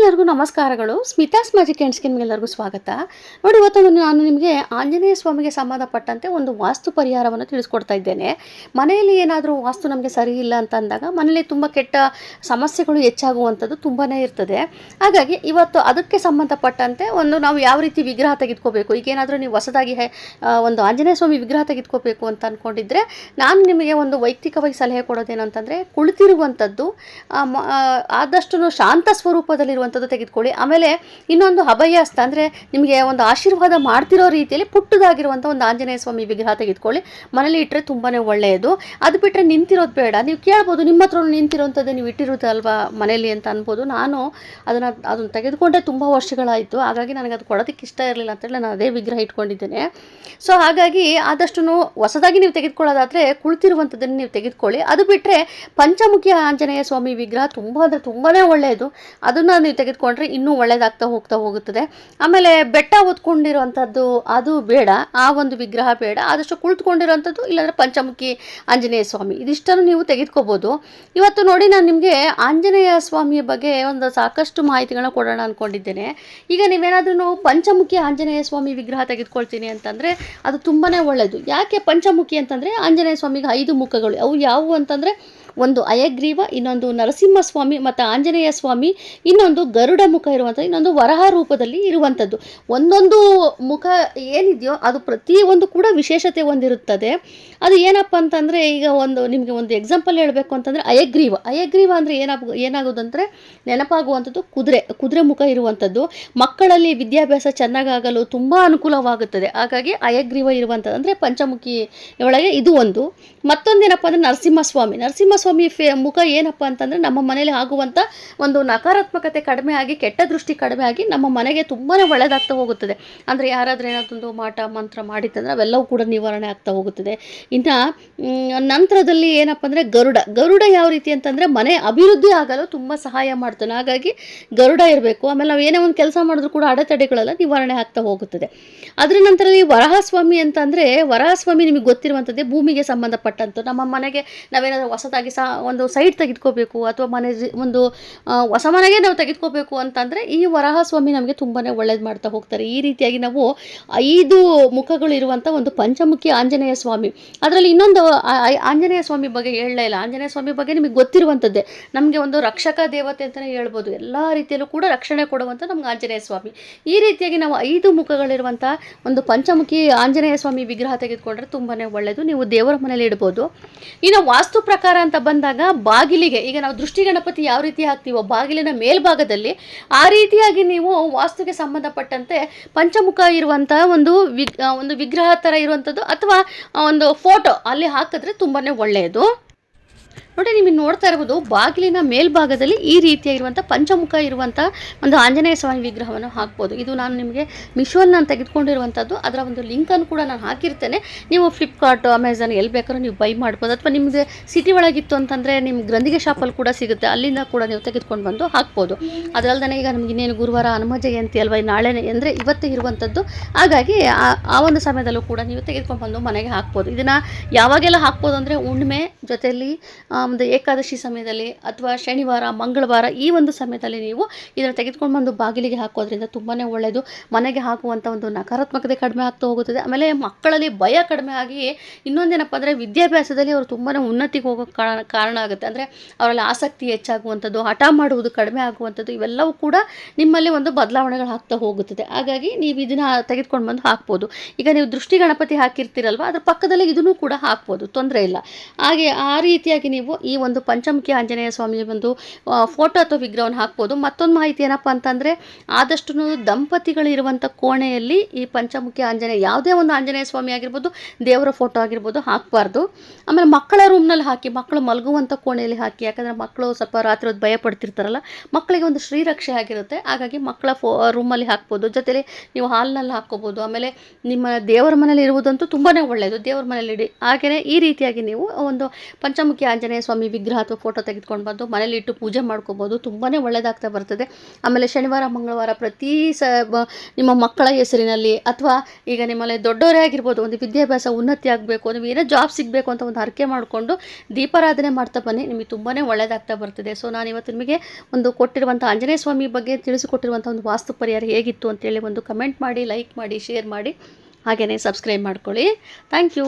ಎಲ್ಲರಿಗೂ ನಮಸ್ಕಾರಗಳು. Smitha's magic and ಸ್ಕಿನ್ಗೆ ಎಲ್ಲರಿಗೂ ಸ್ವಾಗತ. ನೋಡಿ, ಇವತ್ತು ನಾನು ನಿಮಗೆ ಆಂಜನೇಯ ಸ್ವಾಮಿಗೆ ಸಂಬಂಧಪಟ್ಟಂತೆ ಒಂದು ವಾಸ್ತು ಪರಿಹಾರವನ್ನು ತಿಳಿಸ್ಕೊಡ್ತಾ ಇದ್ದೇನೆ. ಮನೆಯಲ್ಲಿ ಏನಾದರೂ ವಾಸ್ತು ನಮಗೆ ಸರಿ ಇಲ್ಲ ಅಂತ ಅಂದಾಗ ಮನೆಯಲ್ಲಿ ತುಂಬ ಕೆಟ್ಟ ಸಮಸ್ಯೆಗಳು ಹೆಚ್ಚಾಗುವಂಥದ್ದು ತುಂಬಾ ಇರ್ತದೆ. ಹಾಗಾಗಿ ಇವತ್ತು ಅದಕ್ಕೆ ಸಂಬಂಧಪಟ್ಟಂತೆ ನಾವು ಯಾವ ರೀತಿ ವಿಗ್ರಹ ತೆಗೆದುಕೋಬೇಕು, ಈಗೇನಾದರೂ ನೀವು ಹೊಸದಾಗಿ ಒಂದು ಆಂಜನೇಯ ಸ್ವಾಮಿ ವಿಗ್ರಹ ತೆಗೆದುಕೋಬೇಕು ಅಂತ ಅಂದ್ಕೊಂಡಿದ್ರೆ ನಾನು ನಿಮಗೆ ಒಂದು ವೈಯಕ್ತಿಕವಾಗಿ ಸಲಹೆ ಕೊಡೋದೇನಂತಂದರೆ, ಕುಳಿತಿರುವಂಥದ್ದು ಆದಷ್ಟು ಶಾಂತ ಸ್ವರೂಪದಲ್ಲಿರುವಂಥದ್ದು ತೆಗೆದುಕೊಳ್ಳಿ. ಆಮೇಲೆ ಇನ್ನೊಂದು ಅಭಯಹಸ್ತ ಅಂದರೆ ನಿಮಗೆ ಒಂದು ಆಶೀರ್ವಾದ ಮಾಡ್ತಿರೋ ರೀತಿಯಲ್ಲಿ ಪುಟ್ಟದಾಗಿರುವಂಥ ಒಂದು ಆಂಜನೇಯ ಸ್ವಾಮಿ ವಿಗ್ರಹ ತೆಗೆದುಕೊಳ್ಳಿ. ಮನೇಲಿ ಇಟ್ಟರೆ ತುಂಬಾ ಒಳ್ಳೆಯದು. ಅದು ಬಿಟ್ಟರೆ ನಿಂತಿರೋದು ಬೇಡ. ನೀವು ಕೇಳ್ಬೋದು, ನಿಮ್ಮ ಹತ್ರ ನಿಂತಿರೋಂಥದ್ದು ನೀವು ಇಟ್ಟಿರುತ್ತಲ್ವಾ ಮನೇಲಿ ಅಂತ ಅನ್ಬೋದು. ನಾನು ಅದನ್ನು ತೆಗೆದುಕೊಂಡೆ ತುಂಬ ವರ್ಷಗಳಾಯಿತು. ಹಾಗಾಗಿ ನನಗೆ ಅದು ಕೊಡೋದಕ್ಕೆ ಇಷ್ಟ ಇರಲಿಲ್ಲ ಅಂತೇಳಿ ನಾನು ಅದೇ ವಿಗ್ರಹ ಇಟ್ಕೊಂಡಿದ್ದೇನೆ. ಸೊ ಹಾಗಾಗಿ ಆದಷ್ಟು ಹೊಸದಾಗಿ ನೀವು ತೆಗೆದುಕೊಳ್ಳೋದಾದರೆ ಕುಳಿತಿರುವಂಥದ್ದನ್ನು ನೀವು ತೆಗೆದುಕೊಳ್ಳಿ. ಅದು ಬಿಟ್ಟರೆ ಪಂಚಮುಖಿ ಆಂಜನೇಯ ಸ್ವಾಮಿ ವಿಗ್ರಹ ತುಂಬ ಅಂದರೆ ತುಂಬಾ ಒಳ್ಳೆಯದು. ಅದನ್ನು ನೀವು ತೆಗೆದುಕೊಂಡ್ರೆ ಇನ್ನೂ ಒಳ್ಳೆಯದಾಗ್ತಾ ಹೋಗುತ್ತದೆ. ಆಮೇಲೆ ಬೆಟ್ಟ ಹೊತ್ಕೊಂಡಿರುವಂಥದ್ದು ಅದು ಬೇಡ, ಆ ಒಂದು ವಿಗ್ರಹ ಬೇಡ. ಆದಷ್ಟು ಕುಳಿತುಕೊಂಡಿರೋಂಥದ್ದು, ಇಲ್ಲಾಂದರೆ ಪಂಚಮುಖಿ ಆಂಜನೇಯ ಸ್ವಾಮಿ, ಇದಿಷ್ಟನ್ನು ನೀವು ತೆಗೆದುಕೋಬೋದು. ಇವತ್ತು ನೋಡಿ, ನಾನು ನಿಮಗೆ ಆಂಜನೇಯ ಸ್ವಾಮಿಯ ಬಗ್ಗೆ ಒಂದು ಸಾಕಷ್ಟು ಮಾಹಿತಿಗಳನ್ನ ಕೊಡೋಣ ಅಂದ್ಕೊಂಡಿದ್ದೇನೆ. ಈಗ ನೀವೇನಾದ್ರೂ ಪಂಚಮುಖಿ ಆಂಜನೇಯ ಸ್ವಾಮಿ ವಿಗ್ರಹ ತೆಗೆದುಕೊಳ್ತೀನಿ ಅಂತಂದರೆ ಅದು ತುಂಬಾ ಒಳ್ಳೆಯದು. ಯಾಕೆ ಪಂಚಮುಖಿ ಅಂತಂದರೆ, ಆಂಜನೇಯ ಸ್ವಾಮಿಗೆ 5 ಮುಖಗಳು. ಅವು ಯಾವುವು ಅಂತಂದರೆ, ಒಂದು ಹಯಗ್ರೀವ, ಇನ್ನೊಂದು ನರಸಿಂಹಸ್ವಾಮಿ ಮತ್ತು ಆಂಜನೇಯ ಸ್ವಾಮಿ, ಇನ್ನೊಂದು ಗರುಡ ಮುಖ ಇರುವಂಥದ್ದು, ಇನ್ನೊಂದು ವರಹ ರೂಪದಲ್ಲಿ ಇರುವಂಥದ್ದು. ಒಂದೊಂದು ಮುಖ ಏನಿದೆಯೋ ಅದು ಪ್ರತಿಯೊಂದು ಕೂಡ ವಿಶೇಷತೆ ಹೊಂದಿರುತ್ತದೆ. ಅದು ಏನಪ್ಪ ಅಂತಂದರೆ, ಈಗ ನಿಮಗೆ ಒಂದು ಎಕ್ಸಾಂಪಲ್ ಹೇಳಬೇಕು ಅಂತಂದರೆ, ಹಯಗ್ರೀವ ಅಂದರೆ ಏನಾಗೋದಂದರೆ ನೆನಪಾಗುವಂಥದ್ದು ಕುದುರೆ ಮುಖ ಇರುವಂಥದ್ದು. ಮಕ್ಕಳಲ್ಲಿ ವಿದ್ಯಾಭ್ಯಾಸ ಚೆನ್ನಾಗಾಗಲು ತುಂಬ ಅನುಕೂಲವಾಗುತ್ತದೆ. ಹಾಗಾಗಿ ಹಯಗ್ರೀವ ಇರುವಂಥದ್ದು ಅಂದರೆ ಪಂಚಮುಖಿ ಒಳಗೆ ಇದು ಒಂದು. ಮತ್ತೊಂದೇನಪ್ಪ ಅಂದರೆ ನರಸಿಂಹಸ್ವಾಮಿ ಮುಖ ಏನಪ್ಪ ಅಂತಂದರೆ, ನಮ್ಮ ಮನೇಲಿ ಆಗುವಂಥ ಒಂದು ನಕಾರಾತ್ಮಕತೆ ಕಡಿಮೆ ಆಗಿ, ಕೆಟ್ಟ ದೃಷ್ಟಿ ಕಡಿಮೆ ಆಗಿ ನಮ್ಮ ಮನೆಗೆ ತುಂಬಾ ಒಳ್ಳೆಯದಾಗ್ತಾ ಹೋಗುತ್ತದೆ. ಅಂದರೆ ಯಾರಾದರೂ ಏನಾದೊಂದು ಮಾಟ ಮಂತ್ರ ಮಾಡಿತ್ತಂದರೆ ಅವೆಲ್ಲವೂ ಕೂಡ ನಿವಾರಣೆ ಆಗ್ತಾ ಹೋಗುತ್ತದೆ. ಇನ್ನು ನಂತರದಲ್ಲಿ ಏನಪ್ಪ ಅಂದರೆ ಗರುಡ ಯಾವ ರೀತಿ ಅಂತಂದರೆ, ಮನೆ ಅಭಿವೃದ್ಧಿ ಆಗಲು ತುಂಬ ಸಹಾಯ ಮಾಡ್ತಾನೆ. ಹಾಗಾಗಿ ಗರುಡ ಇರಬೇಕು. ಆಮೇಲೆ ನಾವು ಏನೇ ಒಂದು ಕೆಲಸ ಮಾಡಿದ್ರು ಕೂಡ ಅಡೆತಡೆಗಳೆಲ್ಲ ನಿವಾರಣೆ ಆಗ್ತಾ ಹೋಗುತ್ತದೆ. ಅದರ ನಂತರದಲ್ಲಿ ವರಹಸ್ವಾಮಿ ಅಂತಂದರೆ, ವರಹಸ್ವಾಮಿ ನಿಮಗೆ ಗೊತ್ತಿರುವಂಥದ್ದೇ, ಭೂಮಿಗೆ ಸಂಬಂಧಪಟ್ಟಂತು. ನಮ್ಮ ಮನೆಗೆ ನಾವೇನಾದರೂ ಹೊಸದಾಗಿ ಒಂದು ಸೈಟ್ ತೆಗೆದುಕೋಬೇಕು ಅಥವಾ ಒಂದು ಹೊಸ ಮನೆಗೆ ನಾವು ತೆಗೆದುಕೋಬೇಕು ಅಂತಂದರೆ ಈ ವರಹಸ್ವಾಮಿ ನಮಗೆ ತುಂಬಾ ಒಳ್ಳೇದು ಮಾಡ್ತಾ ಹೋಗ್ತಾರೆ. ಈ ರೀತಿಯಾಗಿ ನಾವು 5 ಮುಖಗಳು ಇರುವಂಥ ಒಂದು ಪಂಚಮುಖಿ ಆಂಜನೇಯ ಸ್ವಾಮಿ. ಅದರಲ್ಲಿ ಇನ್ನೊಂದು ಆಂಜನೇಯ ಸ್ವಾಮಿ ಬಗ್ಗೆ ಹೇಳಲೇ ಇಲ್ಲ. ಆಂಜನೇಯ ಸ್ವಾಮಿ ಬಗ್ಗೆ ನಿಮಗೆ ಗೊತ್ತಿರುವಂಥದ್ದೇ, ನಮಗೆ ಒಂದು ರಕ್ಷಕ ದೇವತೆ ಅಂತಲೇ ಹೇಳ್ಬೋದು. ಎಲ್ಲ ರೀತಿಯಲ್ಲೂ ಕೂಡ ರಕ್ಷಣೆ ಕೊಡುವಂಥ ನಮ್ಗೆ ಆಂಜನೇಯ ಸ್ವಾಮಿ. ಈ ರೀತಿಯಾಗಿ ನಾವು 5 ಮುಖಗಳಿರುವಂಥ ಒಂದು ಪಂಚಮುಖಿ ಆಂಜನೇಯ ಸ್ವಾಮಿ ವಿಗ್ರಹ ತೆಗೆದುಕೊಂಡ್ರೆ ತುಂಬಾ ಒಳ್ಳೆಯದು. ನೀವು ದೇವರ ಮನೇಲಿ ಇಡ್ಬೋದು. ಇನ್ನು ವಾಸ್ತು ಪ್ರಕಾರ ಅಂತ ಬಂದಾಗ, ಬಾಗಿಲಿಗೆ ಈಗ ನಾವು ದೃಷ್ಟಿ ಗಣಪತಿ ಯಾವ ರೀತಿ ಹಾಕ್ತೀವೋ ಬಾಗಿಲಿನ ಮೇಲ್ಭಾಗದಲ್ಲಿ, ಆ ರೀತಿಯಾಗಿ ನೀವು ವಾಸ್ತುಗೆ ಸಂಬಂಧಪಟ್ಟಂತೆ ಪಂಚಮುಖ ಇರುವಂಥ ಒಂದು ವಿಗ್ರಹ ಥರ ಇರುವಂಥದ್ದು ಅಥವಾ ಒಂದು ಫೋಟೋ ಅಲ್ಲಿ ಹಾಕಿದ್ರೆ ತುಂಬಾ ಒಳ್ಳೆಯದು. ನೋಡಿ, ನೀವು ನೋಡ್ತಾ ಇರ್ಬೋದು, ಬಾಗಿಲಿನ ಮೇಲ್ಭಾಗದಲ್ಲಿ ಈ ರೀತಿಯಾಗಿರುವಂಥ ಪಂಚಮುಖ ಇರುವಂಥ ಒಂದು ಆಂಜನೇಯ ಸ್ವಾಮಿ ವಿಗ್ರಹವನ್ನು ಹಾಕ್ಬೋದು. ಇದು ನಾನು ನಿಮಗೆ ಮಿಶೋಲ್ಲಿ ನಾನು ತೆಗೆದುಕೊಂಡಿರುವಂಥದ್ದು. ಅದರ ಒಂದು ಲಿಂಕನ್ನು ಕೂಡ ನಾನು ಹಾಕಿರ್ತೇನೆ. ನೀವು ಫ್ಲಿಪ್ಕಾರ್ಟ್, ಅಮೆಝಾನ್ ಎಲ್ಲಿ ಬೇಕಾದ್ರೂ ನೀವು ಬೈ ಮಾಡ್ಬೋದು. ಅಥವಾ ನಿಮಗೆ ಸಿಟಿ ಒಳಗಿತ್ತು ಅಂತಂದರೆ ನಿಮ್ಮ ಗ್ರಂಥಿಗೆ ಶಾಪಲ್ಲಿ ಕೂಡ ಸಿಗುತ್ತೆ, ಅಲ್ಲಿಂದ ಕೂಡ ನೀವು ತೆಗೆದುಕೊಂಡು ಬಂದು ಹಾಕ್ಬೋದು. ಅದಲ್ಲದೆ ಈಗ ನಮಗೆ ಇನ್ನೇನು ಗುರುವಾರ ಹನುಮ ಜಯಂತಿ ಅಲ್ವಾ, ನಾಳೆ ಅಂದರೆ ಇವತ್ತೇ ಇರುವಂಥದ್ದು. ಹಾಗಾಗಿ ಆ ಒಂದು ಸಮಯದಲ್ಲೂ ಕೂಡ ನೀವು ತೆಗೆದುಕೊಂಡು ಬಂದು ಮನೆಗೆ ಹಾಕ್ಬೋದು. ಇದನ್ನು ಯಾವಾಗೆಲ್ಲ ಹಾಕ್ಬೋದು ಅಂದರೆ, ಹುಣ್ಣಿಮೆ ಜೊತೆಯಲ್ಲಿ ಒಂದು ಏಕಾದಶಿ ಸಮಯದಲ್ಲಿ ಅಥವಾ ಶನಿವಾರ, ಮಂಗಳವಾರ, ಈ ಒಂದು ಸಮಯದಲ್ಲಿ ನೀವು ಇದನ್ನು ತೆಗೆದುಕೊಂಡು ಬಂದು ಬಾಗಿಲಿಗೆ ಹಾಕೋದ್ರಿಂದ ತುಂಬಾ ಒಳ್ಳೆಯದು. ಮನೆಗೆ ಹಾಕುವಂಥ ಒಂದು ನಕಾರಾತ್ಮಕತೆ ಕಡಿಮೆ ಆಗ್ತಾ ಹೋಗುತ್ತದೆ. ಆಮೇಲೆ ಮಕ್ಕಳಲ್ಲಿ ಭಯ ಕಡಿಮೆ ಆಗಿ, ಇನ್ನೊಂದೇನಪ್ಪ ಅಂದರೆ ವಿದ್ಯಾಭ್ಯಾಸದಲ್ಲಿ ಅವರು ತುಂಬಾ ಉನ್ನತಿಗೆ ಹೋಗೋ ಕಾರಣ ಆಗುತ್ತೆ. ಅಂದರೆ ಅವರಲ್ಲಿ ಆಸಕ್ತಿ ಹೆಚ್ಚಾಗುವಂಥದ್ದು, ಹಠ ಮಾಡುವುದು ಕಡಿಮೆ ಆಗುವಂಥದ್ದು, ಇವೆಲ್ಲವೂ ಕೂಡ ನಿಮ್ಮಲ್ಲಿ ಒಂದು ಬದಲಾವಣೆಗಳು ಆಗ್ತಾ ಹೋಗುತ್ತದೆ. ಹಾಗಾಗಿ ನೀವು ಇದನ್ನು ತೆಗೆದುಕೊಂಡು ಬಂದು ಹಾಕ್ಬೋದು. ಈಗ ನೀವು ದೃಷ್ಟಿ ಗಣಪತಿ ಹಾಕಿರ್ತೀರಲ್ವ, ಅದ್ರ ಪಕ್ಕದಲ್ಲಿ ಇದನ್ನು ಕೂಡ ಹಾಕ್ಬೋದು, ತೊಂದರೆ ಇಲ್ಲ. ಹಾಗೆ ಆ ರೀತಿಯಾಗಿ ನೀವು ಈ ಒಂದು ಪಂಚಮುಖಿ ಆಂಜನೇಯ ಸ್ವಾಮಿಯ ಒಂದು ಫೋಟೋ ಅಥವಾ ವಿಗ್ರಹವನ್ನು ಹಾಕ್ಬೋದು. ಮತ್ತೊಂದು ಮಾಹಿತಿ ಏನಪ್ಪ ಅಂತಂದರೆ, ಆದಷ್ಟು ದಂಪತಿಗಳಿರುವಂಥ ಕೋಣೆಯಲ್ಲಿ ಈ ಪಂಚಮುಖಿ ಆಂಜನೇಯ, ಯಾವುದೇ ಒಂದು ಆಂಜನೇಯ ಸ್ವಾಮಿ ಆಗಿರ್ಬೋದು, ದೇವರ ಫೋಟೋ ಆಗಿರ್ಬೋದು ಹಾಕಬಾರ್ದು. ಆಮೇಲೆ ಮಕ್ಕಳ ರೂಮ್ನಲ್ಲಿ ಹಾಕಿ, ಮಕ್ಕಳು ಮಲಗುವಂಥ ಕೋಣೆಯಲ್ಲಿ ಹಾಕಿ. ಯಾಕಂದರೆ ಮಕ್ಕಳು ಸ್ವಲ್ಪ ರಾತ್ರಿ ಹೊತ್ತು ಭಯ ಪಡ್ತಿರ್ತಾರಲ್ಲ, ಮಕ್ಕಳಿಗೆ ಒಂದು ಶ್ರೀರಕ್ಷೆ ಆಗಿರುತ್ತೆ. ಹಾಗಾಗಿ ಮಕ್ಕಳ ರೂಮಲ್ಲಿ ಹಾಕ್ಬೋದು. ಜೊತೆಲಿ ನೀವು ಹಾಲ್ನಲ್ಲಿ ಹಾಕ್ಕೋಬೋದು. ಆಮೇಲೆ ನಿಮ್ಮ ದೇವರ ಮನೇಲಿ ಇರುವುದಂತೂ ತುಂಬಾ ಒಳ್ಳೆಯದು, ದೇವರ ಮನೇಲಿ ಇಡಿ. ಹಾಗೆಯೇ ಈ ರೀತಿಯಾಗಿ ನೀವು ಒಂದು ಪಂಚಮುಖಿ ಆಂಜನೇಯ ಸ್ವಾಮಿ ವಿಗ್ರಹ ಅಥವಾ ಫೋಟೋ ತೆಗೆದುಕೊಂಡು ಬಂದು ಮನೇಲಿ ಇಟ್ಟು ಪೂಜೆ ಮಾಡ್ಕೋಬೋದು. ತುಂಬಾ ಒಳ್ಳೆಯದಾಗ್ತಾ ಬರ್ತದೆ. ಆಮೇಲೆ ಶನಿವಾರ ಮಂಗಳವಾರ ಪ್ರತಿ ನಿಮ್ಮ ಮಕ್ಕಳ ಹೆಸರಿನಲ್ಲಿ ಅಥವಾ ಈಗ ನಿಮ್ಮಲ್ಲಿ ದೊಡ್ಡವರೇ ಆಗಿರ್ಬೋದು, ಒಂದು ವಿದ್ಯಾಭ್ಯಾಸ ಉನ್ನತಿ ಆಗಬೇಕು, ನೀವು ಏನೋ ಜಾಬ್ ಸಿಗಬೇಕು ಅಂತ ಒಂದು ಹರಕೆ ಮಾಡಿಕೊಂಡು ದೀಪಾರಾಧನೆ ಮಾಡ್ತಾ ಬನ್ನಿ, ನಿಮಗೆ ತುಂಬಾ ಒಳ್ಳೆಯದಾಗ್ತಾ ಬರ್ತದೆ. ಸೊ ನಾನು ಇವತ್ತು ನಿಮಗೆ ಒಂದು ಕೊಟ್ಟಿರುವಂಥ ಆಂಜನೇಯ ಸ್ವಾಮಿ ಬಗ್ಗೆ ತಿಳಿಸಿಕೊಟ್ಟಿರುವಂಥ ಒಂದು ವಾಸ್ತು ಪರಿಹಾರ ಹೇಗಿತ್ತು ಅಂತೇಳಿ ಒಂದು ಕಮೆಂಟ್ ಮಾಡಿ, ಲೈಕ್ ಮಾಡಿ, ಶೇರ್ ಮಾಡಿ, ಹಾಗೆಯೇ ಸಬ್ಸ್ಕ್ರೈಬ್ ಮಾಡ್ಕೊಳ್ಳಿ. Thank you.